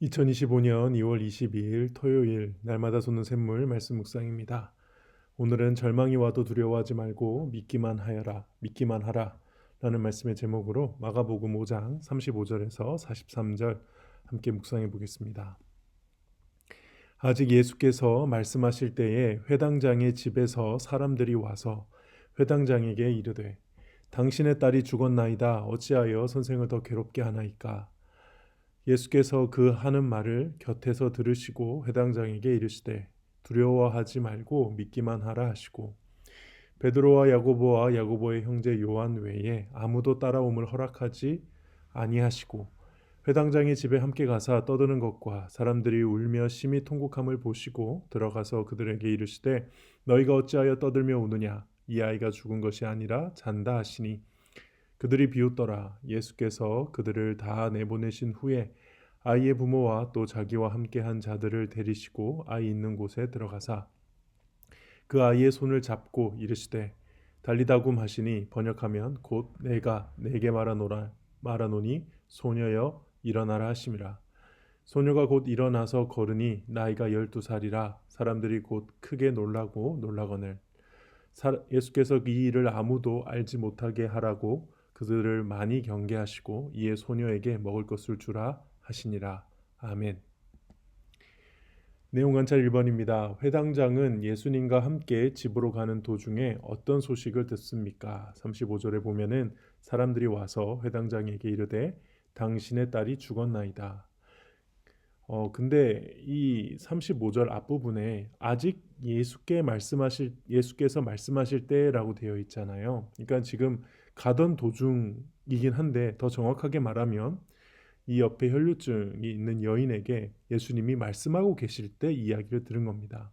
2025년 2월 22일 토요일 날마다 솟는 샘물 말씀 묵상입니다. 오늘은 절망이 와도 두려워하지 말고 믿기만 하여라, 믿기만 하라 라는 말씀의 제목으로 마가복음 5장 35절에서 43절 함께 묵상해 보겠습니다. 아직 예수께서 말씀하실 때에 회당장의 집에서 사람들이 와서 회당장에게 이르되 당신의 딸이 죽었나이다. 어찌하여 선생을 더 괴롭게 하나이까? 예수께서 그 하는 말을 곁에서 들으시고 회당장에게 이르시되 두려워하지 말고 믿기만 하라 하시고 베드로와 야고보와 야고보의 형제 요한 외에 아무도 따라옴을 허락하지 아니하시고 회당장의 집에 함께 가사 떠드는 것과 사람들이 울며 심히 통곡함을 보시고 들어가서 그들에게 이르시되 너희가 어찌하여 떠들며 우느냐 이 아이가 죽은 것이 아니라 잔다 하시니 그들이 비웃더라. 예수께서 그들을 다 내보내신 후에 아이의 부모와 또 자기와 함께한 자들을 데리시고 아이 있는 곳에 들어가사 그 아이의 손을 잡고 이르시되 달리다굼 하시니 번역하면 곧 내가 네게 말하노니 소녀여 일어나라 하심이라. 소녀가 곧 일어나서 걸으니 나이가 12살이라 사람들이 곧 크게 놀라고 놀라거늘 예수께서 이 일을 아무도 알지 못하게 하라고 그들을 많이 경계하시고 이에 소녀에게 먹을 것을 주라 하시니라. 아멘. 내용 관찰 1번입니다. 회당장은 예수님과 함께 집으로 가는 도중에 어떤 소식을 듣습니까? 35절에 보면은 사람들이 와서 회당장에게 이르되 당신의 딸이 죽었나이다. 근데 이 35절 앞부분에 아직 예수께서 말씀하실 때라고 되어 있잖아요. 그러니까 지금 가던 도중이긴 한데 더 정확하게 말하면 이 옆에 혈루증이 있는 여인에게 예수님이 말씀하고 계실 때 이야기를 들은 겁니다.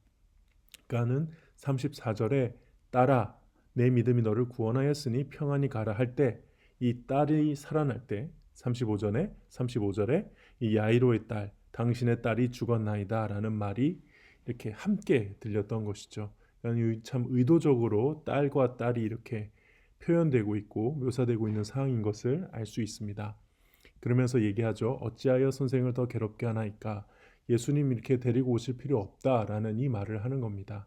그러니까는 34절에 딸아 내 믿음이 너를 구원하였으니 평안히 가라 할 때 이 딸이 살아날 때 35절에 이 야이로의 딸 당신의 딸이 죽었나이다 라는 말이 이렇게 함께 들렸던 것이죠. 참 의도적으로 딸과 딸이 이렇게 표현되고 있고 묘사되고 있는 상황인 것을 알 수 있습니다. 그러면서 얘기하죠. 어찌하여 선생을 더 괴롭게 하나이까? 예수님 이렇게 데리고 오실 필요 없다라는 이 말을 하는 겁니다.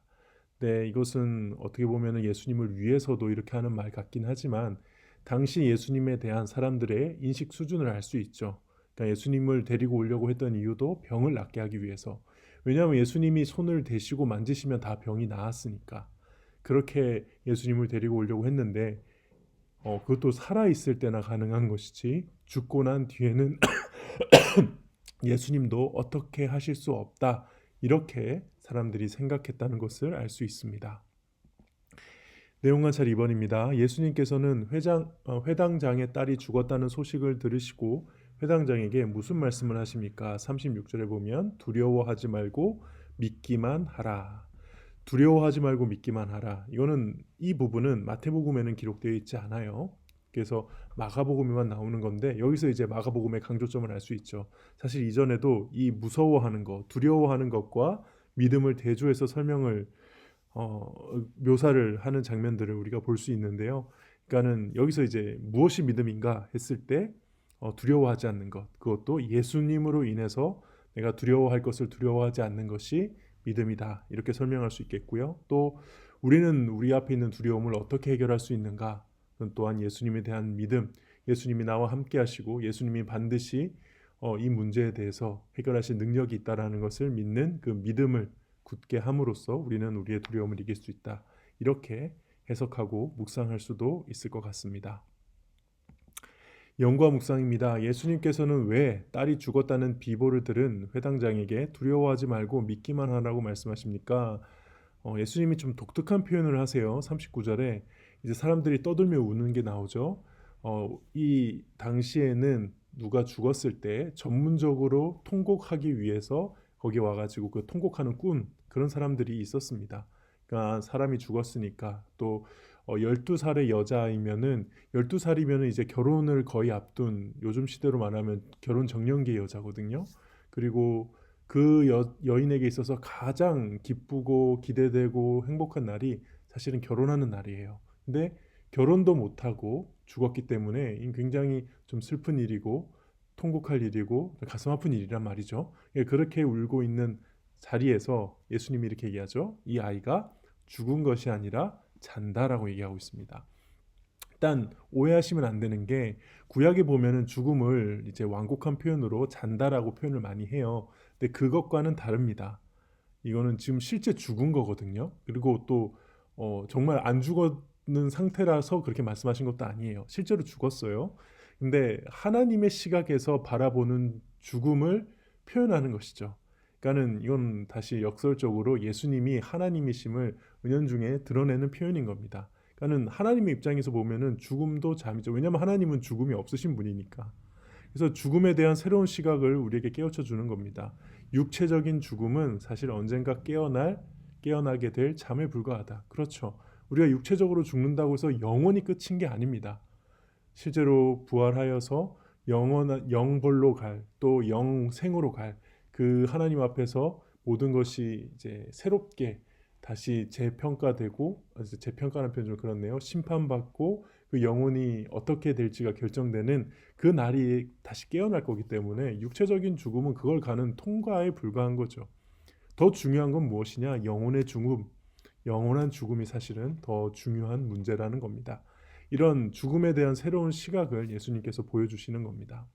네, 이것은 어떻게 보면 예수님을 위해서도 이렇게 하는 말 같긴 하지만 당시 예수님에 대한 사람들의 인식 수준을 알 수 있죠. 그러니까 예수님을 데리고 오려고 했던 이유도 병을 낫게 하기 위해서. 왜냐하면 예수님이 손을 대시고 만지시면 다 병이 나았으니까. 그렇게 예수님을 데리고 오려고 했는데 그것도 살아있을 때나 가능한 것이지 죽고 난 뒤에는 예수님도 어떻게 하실 수 없다. 이렇게 사람들이 생각했다는 것을 알 수 있습니다. 내용 관찰 2번입니다. 예수님께서는 회당장의 딸이 죽었다는 소식을 들으시고 회당장에게 무슨 말씀을 하십니까? 36절에 보면 두려워하지 말고 믿기만 하라. 두려워하지 말고 믿기만 하라. 이 부분은 마태복음에는 기록되어 있지 않아요. 그래서 마가복음에만 나오는 건데 여기서 이제 마가복음의 강조점을 알 수 있죠. 사실 이전에도 이 무서워하는 것, 두려워하는 것과 믿음을 대조해서 묘사를 하는 장면들을 우리가 볼 수 있는데요. 그러니까는 여기서 이제 무엇이 믿음인가 했을 때 두려워하지 않는 것, 그것도 예수님으로 인해서 내가 두려워할 것을 두려워하지 않는 것이 믿음이다. 이렇게 설명할 수 있겠고요. 또 우리는 우리 앞에 있는 두려움을 어떻게 해결할 수 있는가? 또한 예수님에 대한 믿음, 예수님이 나와 함께 하시고 예수님이 반드시 이 문제에 대해서 해결하실 능력이 있다라는 것을 믿는 그 믿음을 굳게 함으로써 우리는 우리의 두려움을 이길 수 있다. 이렇게 해석하고 묵상할 수도 있을 것 같습니다. 영과 묵상입니다. 예수님께서는 왜 딸이 죽었다는 비보를 들은 회당장에게 두려워하지 말고 믿기만 하라고 말씀하십니까? 예수님이 좀 독특한 표현을 하세요. 39절에 이제 사람들이 떠들며 우는 게 나오죠. 이 당시에는 누가 죽었을 때 전문적으로 통곡하기 위해서 거기 와가지고 그 통곡하는 그런 사람들이 있었습니다. 그러니까 사람이 죽었으니까 또 12살의 여자이면은 12살이면은 이제 결혼을 거의 앞둔 요즘 시대로 말하면 결혼 정년기 여자거든요. 그리고 그 여인에게 있어서 가장 기쁘고 기대되고 행복한 날이 사실은 결혼하는 날이에요. 근데 결혼도 못하고 죽었기 때문에 굉장히 좀 슬픈 일이고 통곡할 일이고 가슴 아픈 일이란 말이죠. 예, 그렇게 울고 있는 자리에서 예수님이 이렇게 얘기하죠. 이 아이가 죽은 것이 아니라 잔다라고 얘기하고 있습니다. 일단 오해하시면 안 되는 게 구약에 보면은 죽음을 이제 완곡한 표현으로 잔다라고 표현을 많이 해요. 근데 그것과는 다릅니다. 이거는 지금 실제 죽은 거거든요. 그리고 또 정말 안 죽었는 상태라서 그렇게 말씀하신 것도 아니에요. 실제로 죽었어요. 근데 하나님의 시각에서 바라보는 죽음을 표현하는 것이죠. 그러니까는 이건 다시 역설적으로 예수님이 하나님이심을 은연중에 드러내는 표현인 겁니다. 그러니까는 하나님의 입장에서 보면은 죽음도 잠이죠. 왜냐하면 하나님은 죽음이 없으신 분이니까. 그래서 죽음에 대한 새로운 시각을 우리에게 깨우쳐 주는 겁니다. 육체적인 죽음은 사실 언젠가 깨어나게 될 잠에 불과하다. 그렇죠. 우리가 육체적으로 죽는다고 해서 영원히 끝인 게 아닙니다. 실제로 부활하여서 영원한 영벌로 갈, 또 영생으로 갈 그 하나님 앞에서 모든 것이 이제 새롭게 다시 재평가되고, 재평가하는 표현 좀 그렇네요. 심판받고 그 영혼이 어떻게 될지가 결정되는 그 날이 다시 깨어날 거기 때문에 육체적인 죽음은 그걸 가는 통과에 불과한 거죠. 더 중요한 건 무엇이냐? 영혼의 죽음, 영원한 죽음이 사실은 더 중요한 문제라는 겁니다. 이런 죽음에 대한 새로운 시각을 예수님께서 보여주시는 겁니다.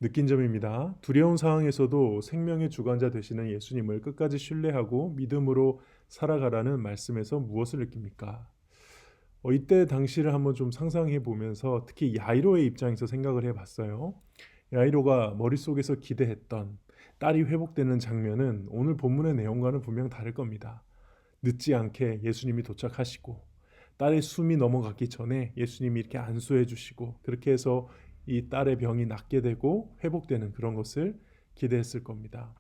느낀 점입니다. 두려운 상황에서도 생명의 주관자 되시는 예수님을 끝까지 신뢰하고 믿음으로 살아가라는 말씀에서 무엇을 느낍니까? 이때 당시를 한번 좀 상상해 보면서 특히 야이로의 입장에서 생각을 해봤어요. 야이로가 머릿속에서 기대했던 딸이 회복되는 장면은 오늘 본문의 내용과는 분명 다를 겁니다. 늦지 않게 예수님이 도착하시고 딸의 숨이 넘어가기 전에 예수님이 이렇게 안수해 주시고 그렇게 해서 이 딸의 병이 낫게 되고 회복되는 그런 것을 기대했을 겁니다.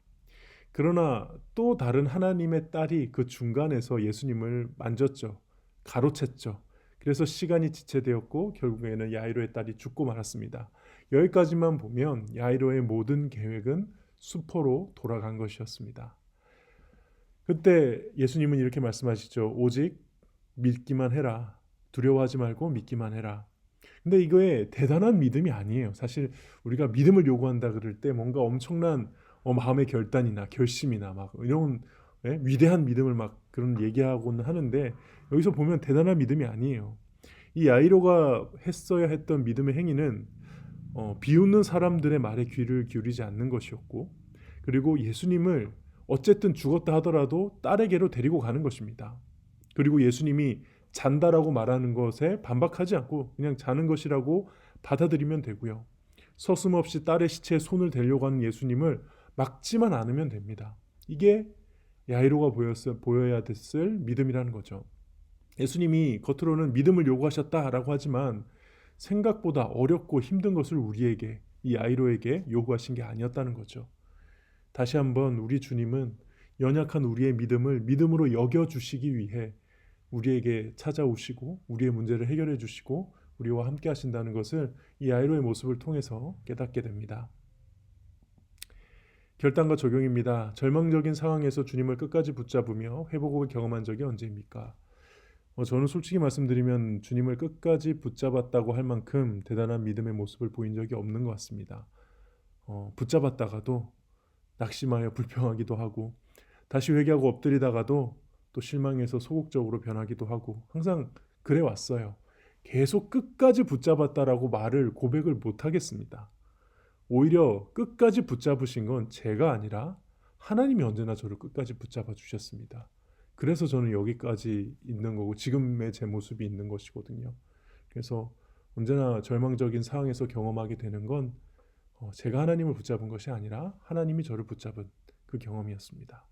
그러나 또 다른 하나님의 딸이 그 중간에서 예수님을 만졌죠. 가로챘죠. 그래서 시간이 지체되었고 결국에는 야이로의 딸이 죽고 말았습니다. 여기까지만 보면 야이로의 모든 계획은 수포로 돌아간 것이었습니다. 그때 예수님은 이렇게 말씀하시죠. 오직 믿기만 해라. 두려워하지 말고 믿기만 해라. 근데 이거에 대단한 믿음이 아니에요. 사실 우리가 믿음을 요구한다 그럴 때 뭔가 엄청난 마음의 결단이나 결심이나 막 이런 위대한 믿음을 막 그런 얘기하고는 하는데 여기서 보면 대단한 믿음이 아니에요. 이 야이로가 했어야 했던 믿음의 행위는 비웃는 사람들의 말에 귀를 기울이지 않는 것이었고 그리고 예수님을 어쨌든 죽었다 하더라도 딸에게로 데리고 가는 것입니다. 그리고 예수님이 잔다라고 말하는 것에 반박하지 않고 그냥 자는 것이라고 받아들이면 되고요. 서슴없이 딸의 시체에 손을 대려고 하는 예수님을 막지만 않으면 됩니다. 이게 야이로가 보여야 됐을 믿음이라는 거죠. 예수님이 겉으로는 믿음을 요구하셨다라고 하지만 생각보다 어렵고 힘든 것을 우리에게, 이 야이로에게 요구하신 게 아니었다는 거죠. 다시 한번 우리 주님은 연약한 우리의 믿음을 믿음으로 여겨주시기 위해 우리에게 찾아오시고 우리의 문제를 해결해 주시고 우리와 함께 하신다는 것을 이 야이로의 모습을 통해서 깨닫게 됩니다. 결단과 적용입니다. 절망적인 상황에서 주님을 끝까지 붙잡으며 회복을 경험한 적이 언제입니까? 저는 솔직히 말씀드리면 주님을 끝까지 붙잡았다고 할 만큼 대단한 믿음의 모습을 보인 적이 없는 것 같습니다. 붙잡았다가도 낙심하여 불평하기도 하고 다시 회개하고 엎드리다가도 또 실망해서 소극적으로 변하기도 하고 항상 그래 왔어요. 계속 끝까지 붙잡았다라고 고백을 못 하겠습니다. 오히려 끝까지 붙잡으신 건 제가 아니라 하나님이 언제나 저를 끝까지 붙잡아 주셨습니다. 그래서 저는 여기까지 있는 거고 지금의 제 모습이 있는 것이거든요. 그래서 언제나 절망적인 상황에서 경험하게 되는 건 제가 하나님을 붙잡은 것이 아니라 하나님이 저를 붙잡은 그 경험이었습니다.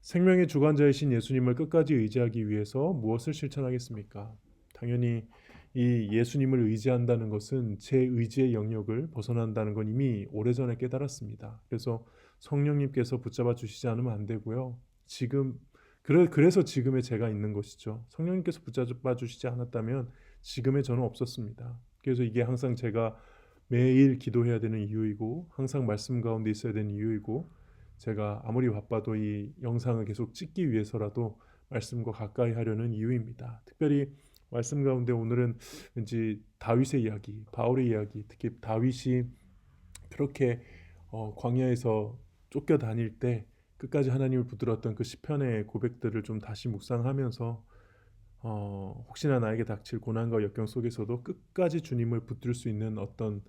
생명의 주관자이신 예수님을 끝까지 의지하기 위해서 무엇을 실천하겠습니까? 당연히 이 예수님을 의지한다는 것은 제 의지의 영역을 벗어난다는 건 이미 오래전에 깨달았습니다. 그래서 성령님께서 붙잡아 주시지 않으면 안 되고요. 그래서 지금의 제가 있는 것이죠. 성령님께서 붙잡아 주시지 않았다면 지금의 저는 없었습니다. 그래서 이게 항상 제가 매일 기도해야 되는 이유이고 항상 말씀 가운데 있어야 되는 이유이고 제가 아무리 바빠도 이 영상을 계속 찍기 위해서라도 말씀과 가까이 하려는 이유입니다. 특별히 말씀 가운데 오늘은 왠지 다윗의 이야기, 바울의 이야기, 특히 다윗이 그렇게 광야에서 쫓겨 다닐 때 끝까지 하나님을 붙들었던 그 시편의 고백들을 좀 다시 묵상하면서 혹시나 나에게 닥칠 고난과 역경 속에서도 끝까지 주님을 붙들 수 있는 어떤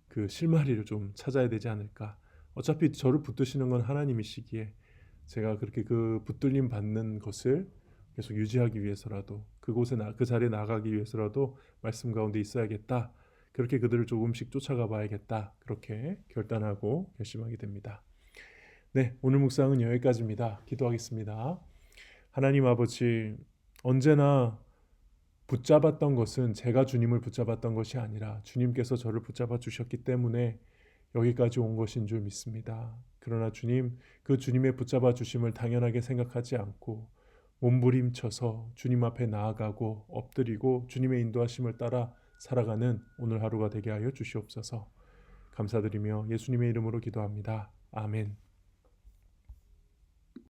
그 실마리를 좀 찾아야 되지 않을까. 어차피 저를 붙드시는 건 하나님이시기에 제가 그렇게 그 붙들림 받는 것을 계속 유지하기 위해서라도 그 자리에 나가기 위해서라도 말씀 가운데 있어야겠다. 그렇게 그들을 조금씩 쫓아가 봐야겠다. 그렇게 결단하고 결심하게 됩니다. 네, 오늘 묵상은 여기까지입니다. 기도하겠습니다. 하나님 아버지, 언제나 붙잡았던 것은 제가 주님을 붙잡았던 것이 아니라 주님께서 저를 붙잡아 주셨기 때문에 여기까지 온 것인 줄 믿습니다. 그러나 주님, 그 주님의 붙잡아 주심을 당연하게 생각하지 않고 몸부림쳐서 주님 앞에 나아가고 엎드리고 주님의 인도하심을 따라 살아가는 오늘 하루가 되게 하여 주시옵소서. 감사드리며 예수님의 이름으로 기도합니다. 아멘.